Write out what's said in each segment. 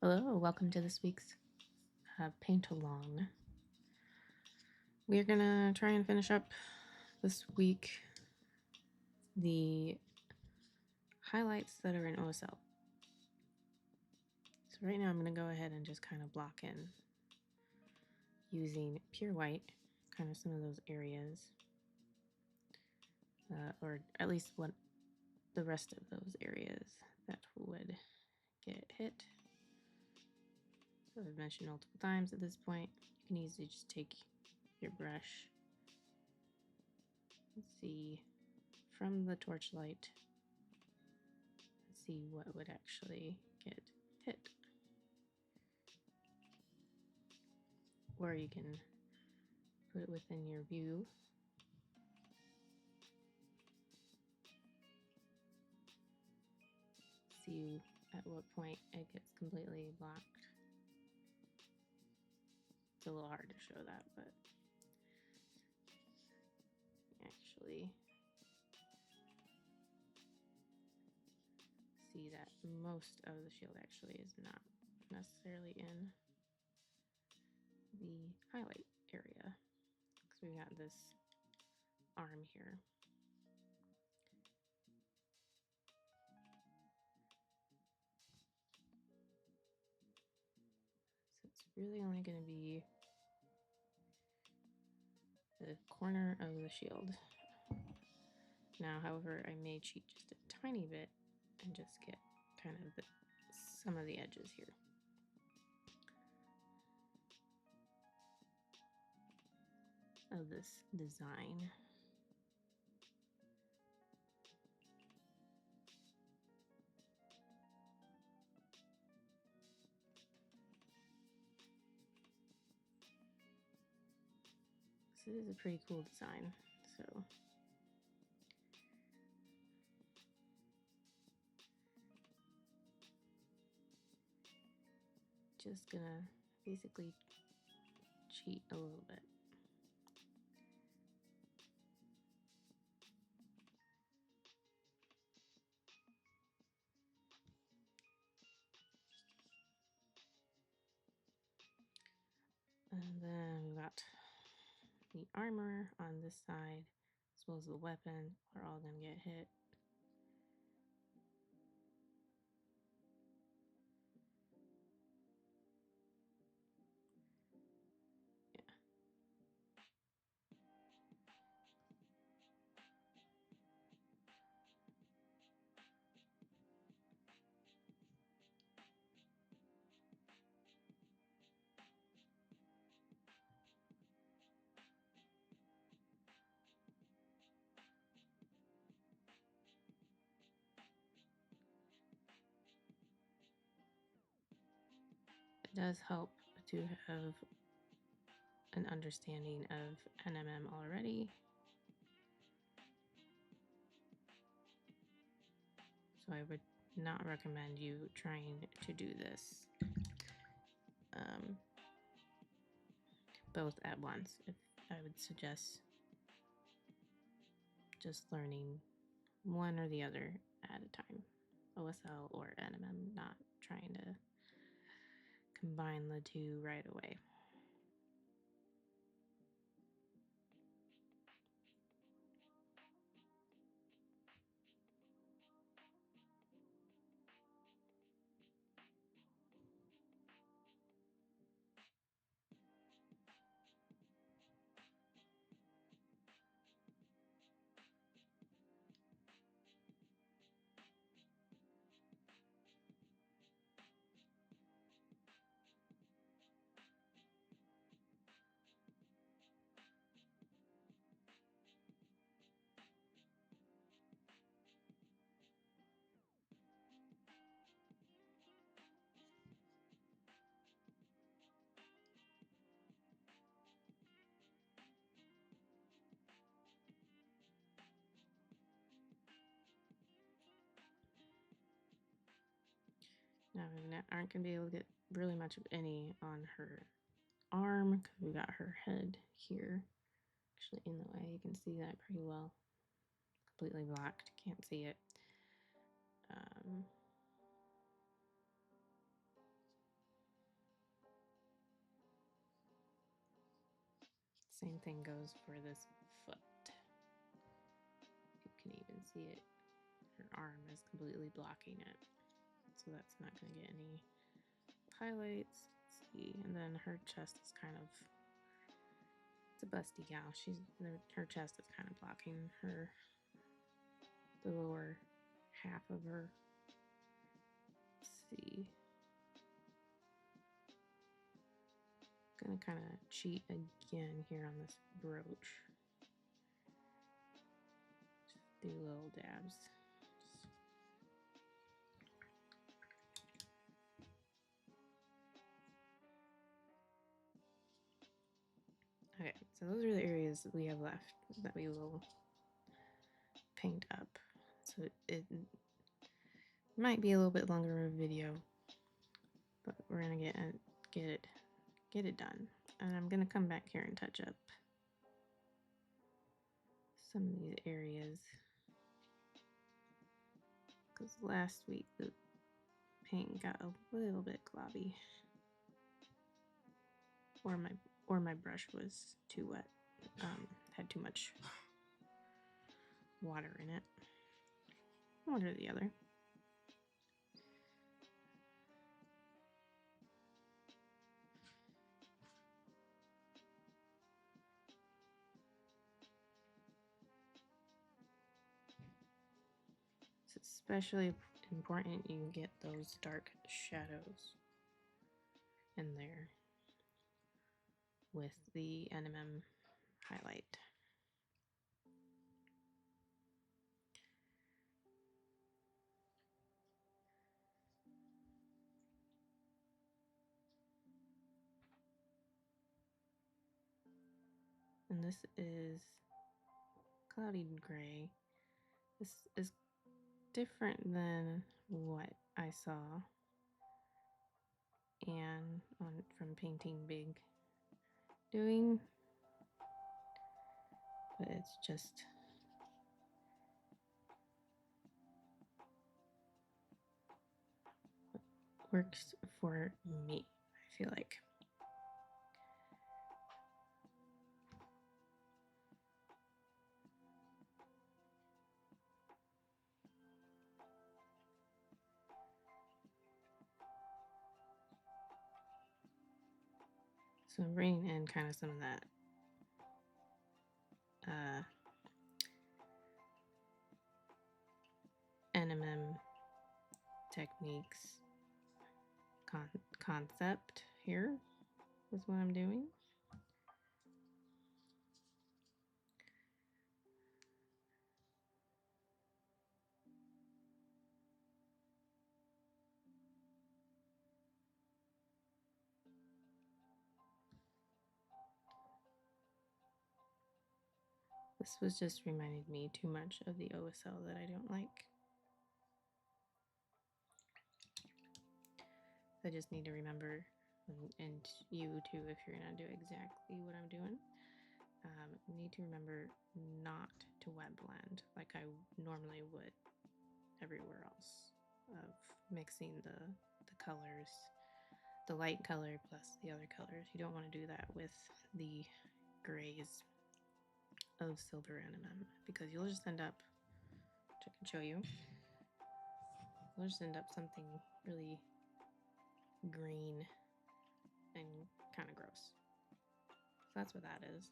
Hello, welcome to this week's paint along. We're gonna try and finish up this week the highlights that are in OSL. So right now I'm gonna go ahead and just kind of block in using pure white, kind of some of those areas, or at least what the rest of those areas that would get hit. So I've mentioned multiple times at this point, you can easily just take your brush and see from the torchlight, see what would actually get hit. Or you can put it within your view. See at what point it gets completely blocked. It's a little hard to show that, but actually see that most of the shield actually is not necessarily in the highlight area, because we've got this arm here. So it's really only going to be the corner of the shield. Now, however, I may cheat just a tiny bit and just get kind of some of the edges here. Of this design. This is a pretty cool design, so just gonna basically cheat a little bit. And then we've got the armor on this side, as well as the weapon, are all gonna get hit. It does help to have an understanding of NMM already. So I would not recommend you trying to do this both at once. I would suggest just learning one or the other at a time, OSL or NMM, not trying to combine the two right away. Now we aren't going to be able to get really much of any on her arm because we got her head here actually in the way. You can see that pretty well. Completely blocked, can't see it. Same thing goes for this foot. You can even see it. Her arm is completely blocking it. So that's not going to get any highlights. Let's see. And then her chest is kind of, it's a busty gal. Her chest is kind of blocking the lower half of her. Let's see. Gonna kind of cheat again here on this brooch. Just do little dabs. Okay, so those are the areas that we have left that we will paint up. So it might be a little bit longer of a video, but we're gonna get it done. And I'm gonna come back here and touch up some of these areas, because last week the paint got a little bit globby, or my brush was too wet, had too much water in it. One or the other. It's especially important you get those dark shadows in there with the NMM highlight. And this is cloudy gray. This is different than what I saw and from Painting Big doing, but it's just what works for me, I feel like. So I'm bringing in kind of some of that NMM techniques concept here is what I'm doing. This was just reminded me too much of the OSL that I don't like. I just need to remember, and you too, if you're gonna do exactly what I'm doing, need to remember not to wet blend like I normally would everywhere else, of mixing the colors, the light color plus the other colors. You don't want to do that with the grays of silver NMM, because you'll just end up, which I can show you, you'll just end up something really green and kind of gross. So that's what that is.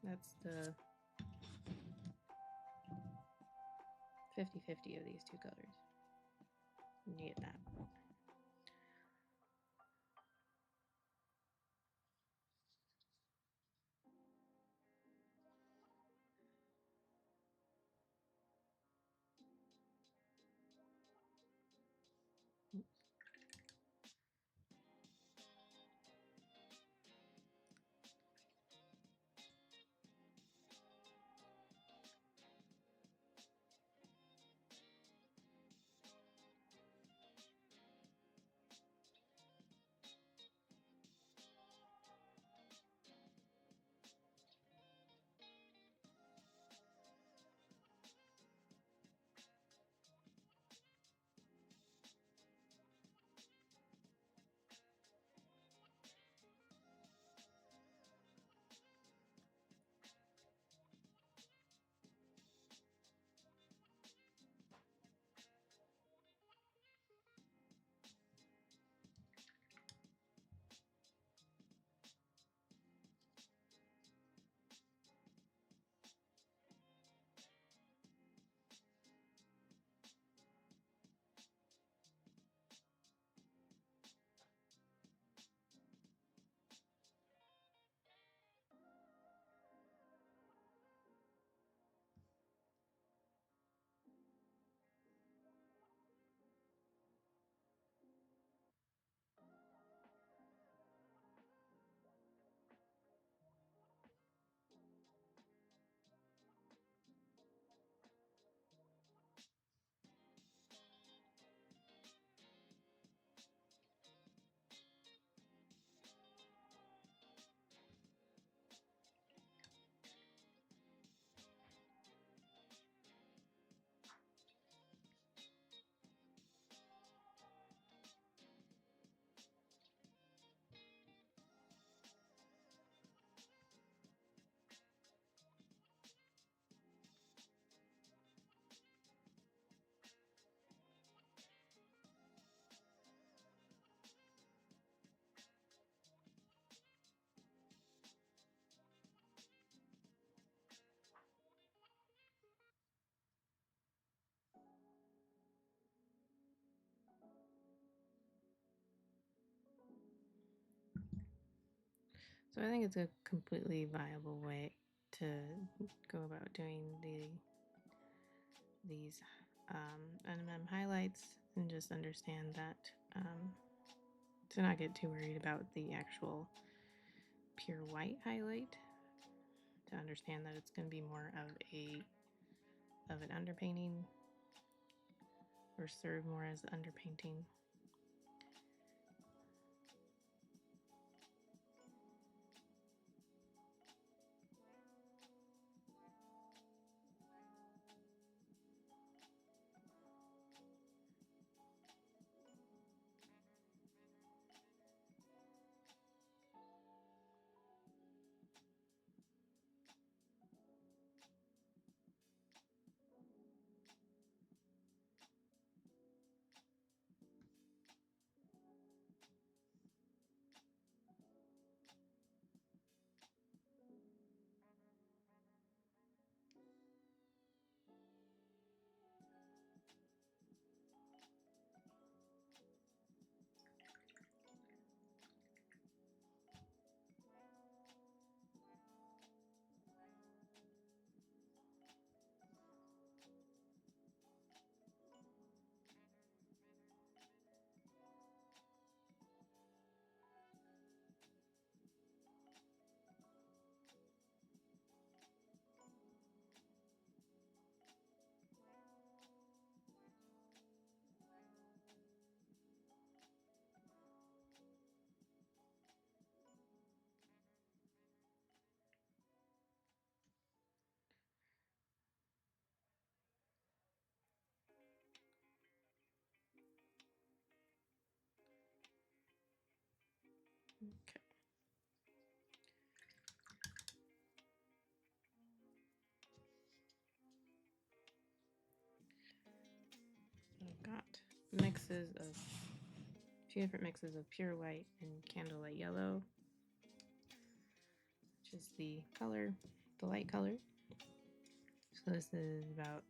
That's the 50-50 of these two colors. You get that. So I think it's a completely viable way to go about doing these NMM highlights, and just understand that to not get too worried about the actual pure white highlight, to understand that it's going to be more of an underpainting, or serve more as underpainting. Okay. I've got mixes of a few different mixes of pure white and Candlelight Yellow, which is the light color. So this is about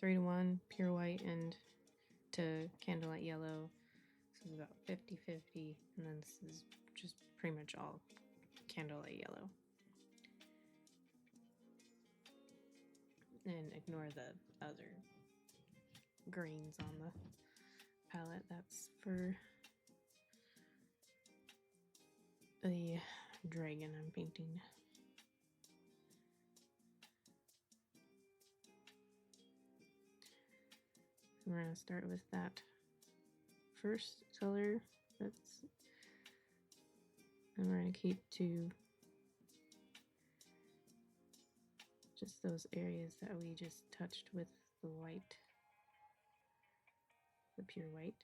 3-to-1 pure white and to Candlelight Yellow. This is about 50-50, and then this is just pretty much all Candlelight Yellow. And ignore the other greens on the palette. That's for the dragon I'm painting. We're going to start with that first color. And we're going to keep to just those areas that we just touched with the white, the pure white.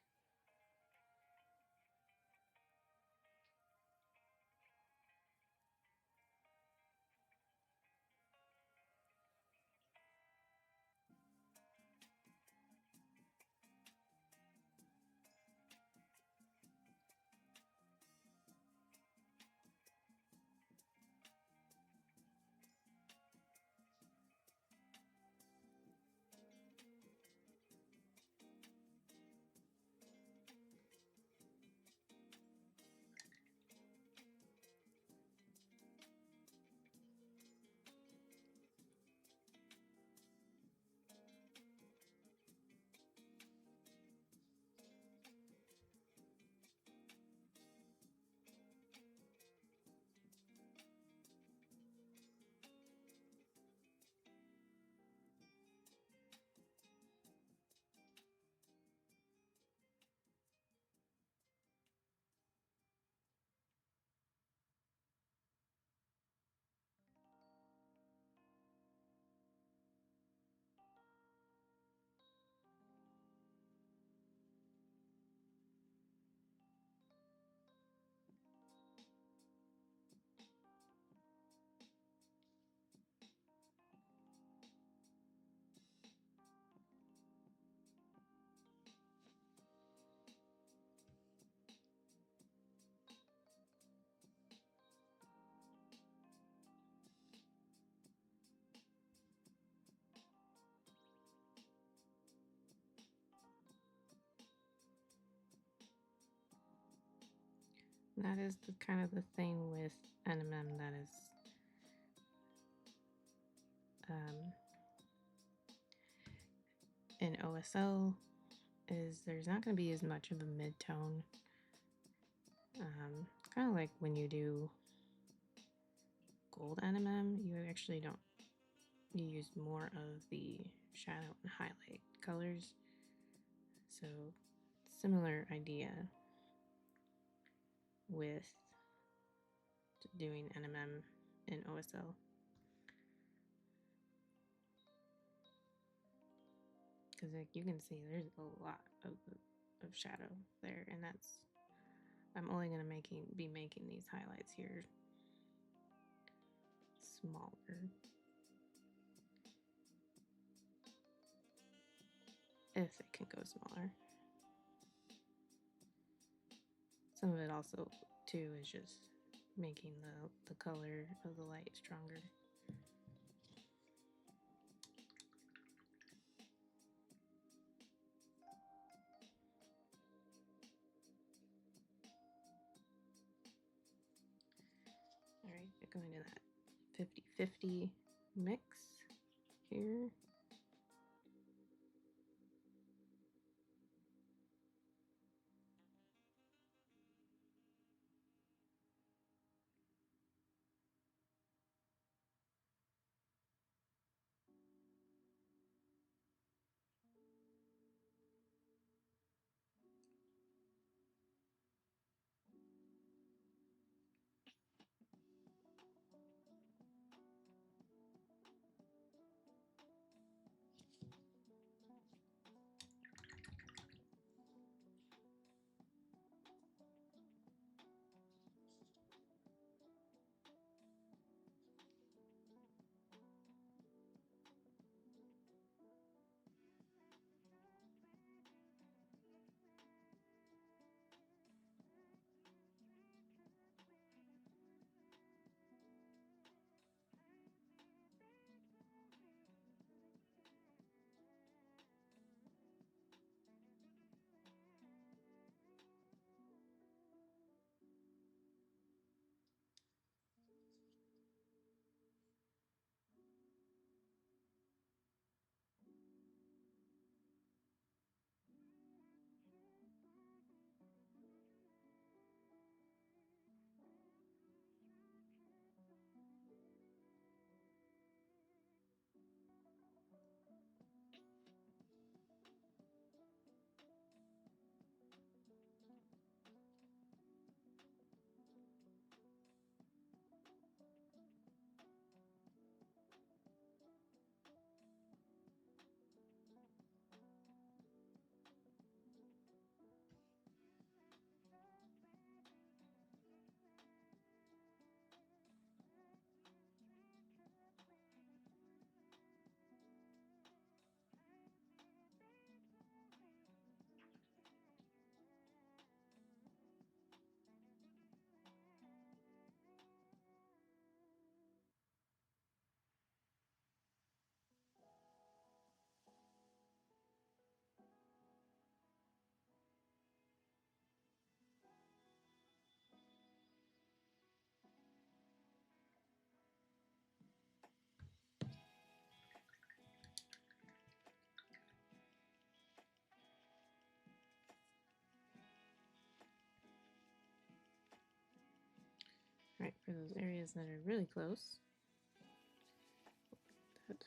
That is the kind of the thing with NMM that is in OSL is there's not going to be as much of a mid-tone. Kind of like when you do gold NMM, you actually don't, you use more of the shadow and highlight colors. So similar idea with doing NMM in OSL. Because like you can see there's a lot of shadow there, and that's, I'm only going to be making these highlights here smaller. If it can go smaller. Some of it also too is just making the color of the light stronger. All right, going to that 50-50 mix here. Right, for those areas that are really close. That.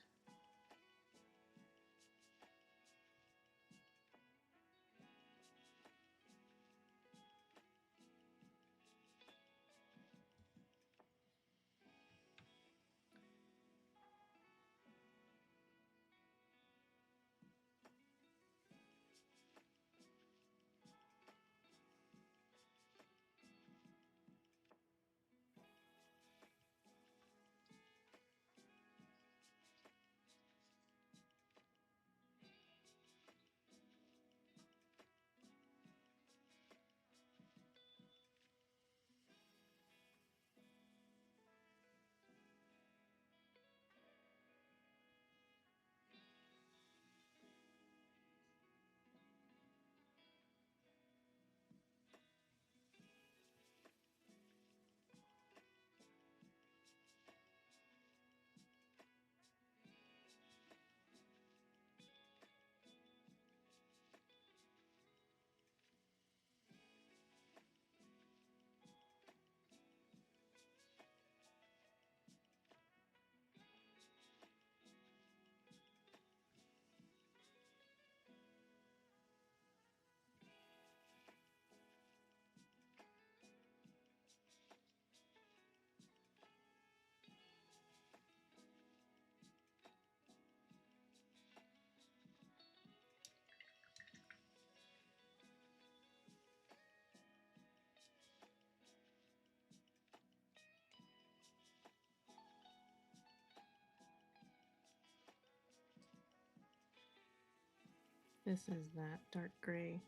This is that dark gray.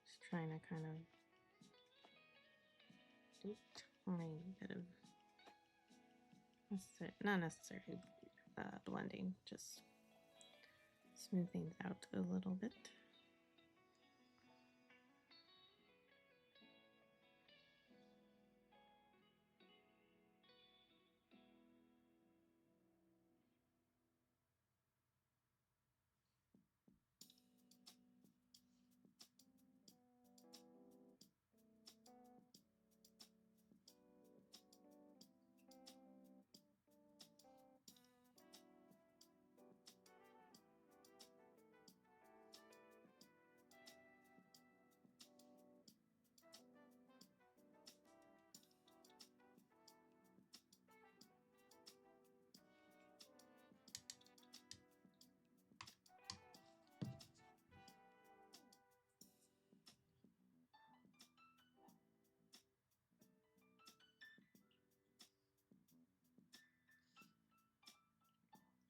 Just trying to kind of do a tiny bit of, not necessarily blending, just smooth things out a little bit.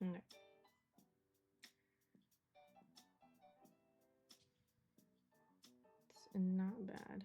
Okay. It's not bad.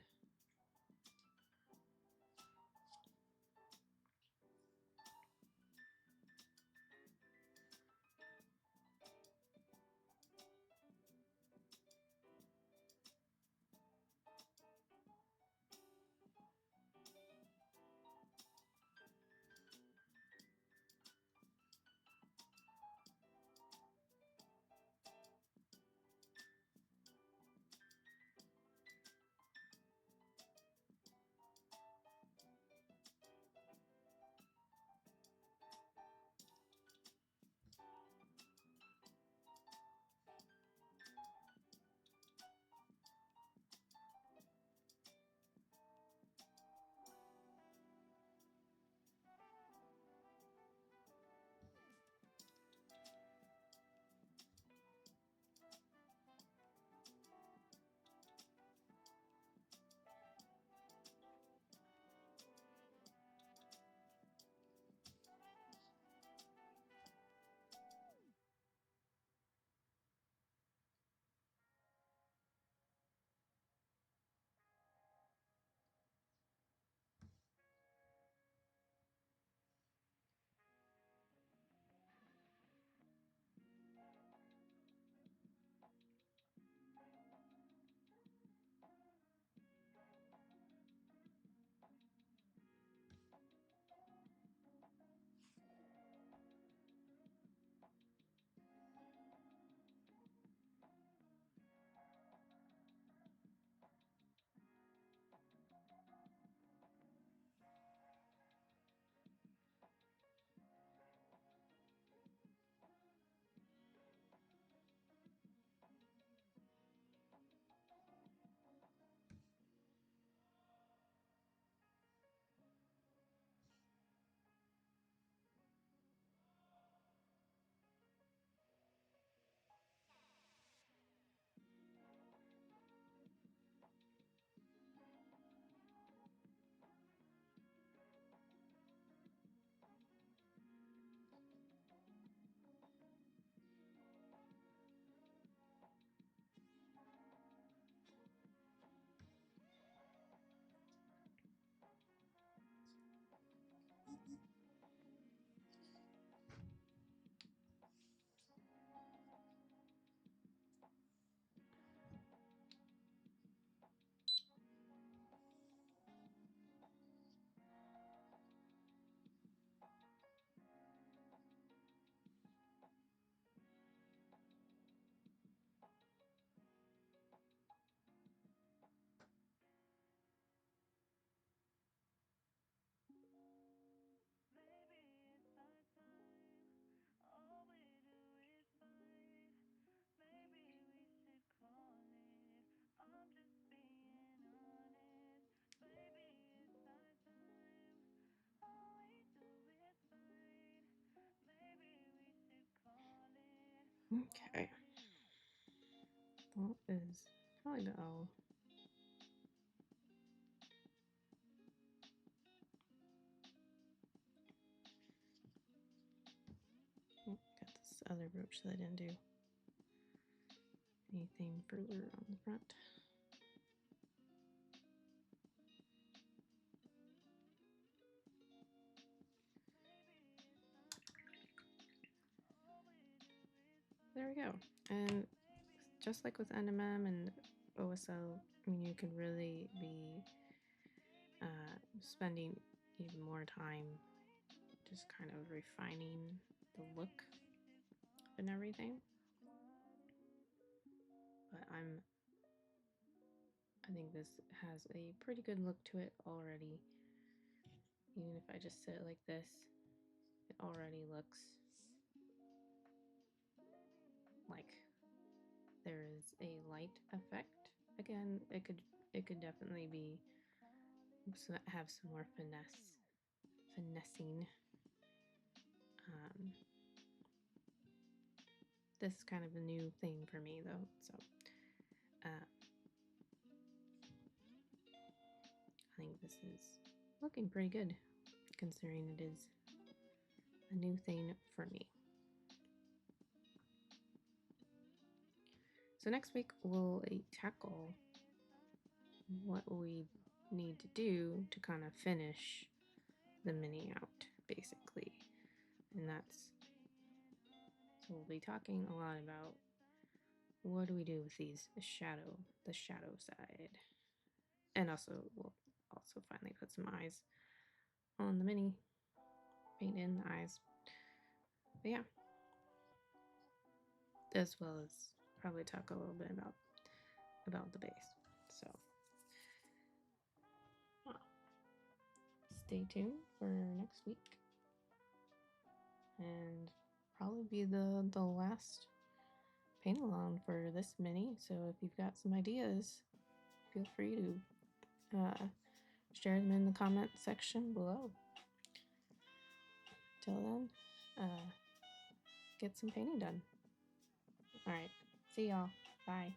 Okay. That is probably the O. Got this other brooch that I didn't do. anything further on the front. There we go. And just like with NMM and OSL, I mean, you can really be spending even more time just kind of refining the look and everything. But I think this has a pretty good look to it already. Even if I just sit it like this, it already looks like there is a light effect. Again, it could definitely be have some more finessing. This is kind of a new thing for me though, so I think this is looking pretty good considering it is a new thing for me. So next week we'll tackle what we need to do to kind of finish the mini out, basically. And so we'll be talking a lot about what do we do with the shadow side. And also we'll also finally put some eyes on the mini, paint in the eyes. But yeah. As well as probably talk a little bit about the base. So stay tuned for next week, and probably be the last paint along for this mini. So if you've got some ideas, feel free to share them in the comment section below. Till then, get some painting done. All right, see y'all. Bye.